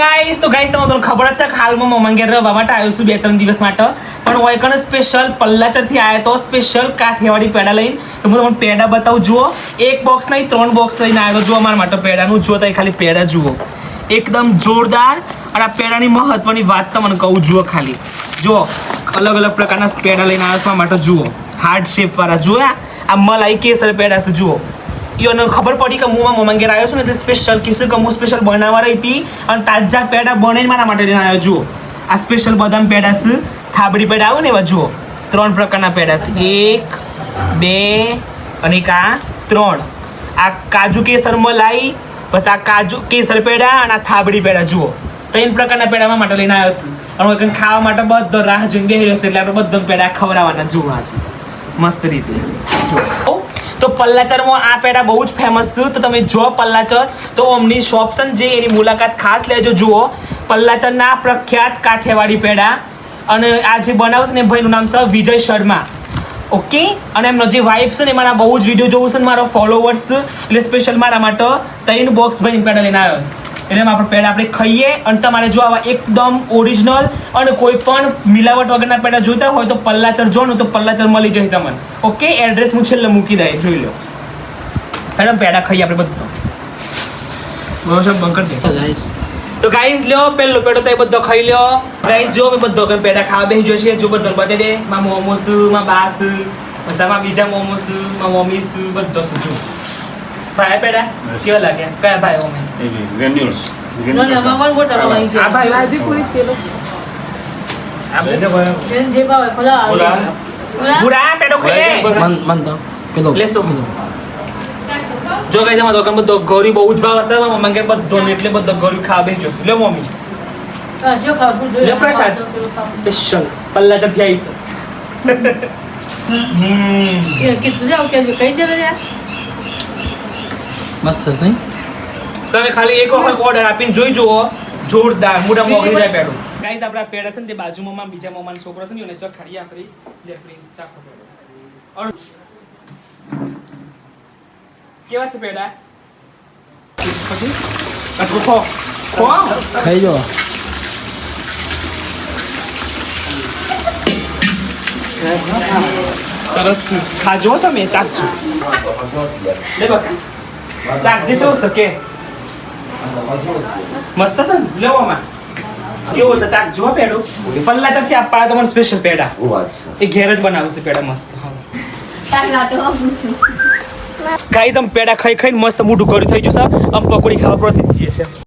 Guys તો guys તમને ખબર જ છે કે હાલમાં મમ્મા ઘેર રહેવા માટે આવ્યો છું 2-3 દિવસ માટે પણ હોય કણ સ્પેશિયલ પલ્લાચરથી આવ્યો તો સ્પેશિયલ કાઠિયાવાડી પેડા લઈને તો હું તમને પેડા બતાવું જુઓ એક બોક્સ નહીં 3 બોક્સ લઈને આવ્યો જુઓ અમારા માટે પેડાનું જુઓ તો ખાલી પેડા જુઓ એકદમ જોરદાર અને આ પેડાની મહત્વની વાત તમને કહું જુઓ ખાલી જુઓ અલગ અલગ પ્રકારના પેડા લઈને આવ્યો માટે જુઓ હાર્ડ શેપ વાળા જુઓ આ મલાઈ કેસર પેડા છે જુઓ એને ખબર પડી કે હું મમ્મા ઘેર આવ્યો છું ને એટલે સ્પેશિયલ કિસ્સે કે હું સ્પેશિયલ બનાવવા રહી હતી અને તાજા પેડા બનાવીને મારા માટે લઈને આવ્યો જુઓ આ સ્પેશિયલ બદામ પેડા છે થાબડી પેડા આવે ને એવા જુઓ 3 પ્રકારના પેડા છે 1 2 અને એક આ 3 આ કાજુ કેસર મલાઈ બસ આ કાજુ કેસર પેડા અને આ થાબડી પેડા જુઓ 3 પ્રકારના પેડા માટે લઈને આવ્યો છું અને કંઈ ખાવા માટે બધો રાહ જોઈને બેસી રહ્યો છે એટલે આપણે બધા પેડા ખવડાવવાના જોવા છે મસ્ત રીતે જુઓ તો પલ્લાચરમાં આ પેડા બહુ જ ફેમસ છે તો તમે જો પલ્લાચર તો અમની શોપ છે જે એની મુલાકાત ખાસ લેજો જુઓ પલ્લાચરના પ્રખ્યાત કાઠિયાવાડી પેડા અને આ જે બનાવશે ને ભાઈનું નામ છે વિજય શર્મા ઓકે અને એમનો જે વાઇફ છે ને એમાંના બહુ જ વિડીયો જોવું છે ને મારો ફોલોવર્સ એટલે સ્પેશિયલ મારા માટે 3 બોક્સ ભરીને પેડા લઈને આવ્યો છે એટલે આપણે પેડા આપણે ખાઈએ અને તમારે જો આવા એકદમ ઓરિજિનલ અને કોઈ પણ મિલાવટ વગરના પેડા જોઈતા હોય તો પલ્લાચર જો ને તો પલ્લાચર મળી જાય તમને ઓકે એડ્રેસ હું છેલ્લે મૂકી દઈએ જોઈ લો મેડમ પેડા ખાઈએ આપણે બધું બરાબર બંકર દે તો ગાઈઝ લ્યો પેલો પેડો તો એ બધો ખાઈ લ્યો ગાઈઝ જો બધો પેડા ખાવા બેસી જશે જો બધો બતાવી દે માં મોમોસ માં બાસ પછી માં બીજા મોમોસ માં મમ્મીસ બધો છે જો ભાઈ પેડા કેવા લાગ્યા કયા ભાઈ ઓમે granules No, no, mamá guarda la vaina. આ ભાઈ આજે પૂરી થયેલો આ બધે ભાઈ Ven, lleva, hola. Hola. પૂરા પેડો ખાઈએ મન તો પેલો લેસો જો ગાઈઝ અમાર દુકાન બધો ગોરી બહુ જ ભાવ હશે મમ્મા કે બધો ને એટલે બધો ગોરી ખાવા બેસી જશે લે mummy Ah, yo acabo de લે પ્રસાદ સ્પેશિયલ પલ્લાચરથી આવી છે Que tú ya, que caí ya. મસ્ત છે નહીં તમે ખાલી એક વખત ઓર્ડર આપીને જોઈ જુઓ જોરદાર મોઢા મોગળી જાય પેડું ગાઈઝ આપણા પેડા છે ને તે બાજુમાં બીજા મમ્માનો છોકરો છે ને એને ચખાડી આપણી લે પ્લીઝ ચાખો પેડો ઓર કેવા છે પેડા પછી આટલું ખો ખો ખાઈ જો સરસ ખાજો તમે ચાખજો લે બકા ચાખજે શું શકે મસ્ત છે ને લેવો માં કેવો છે ચાખ જો પેડો પલ્લાચરથી આપવા તમને સ્પેશિયલ પેડા એ ઘેર જ બનાવશે પેડા મસ્ત હા ગાઈઝ આમ પેડા ખાઈ ખાઈને મસ્ત મોઢું કર્યું થઈ જશે આમ પકોડી ખાવા પ્રોથી જઈએ છે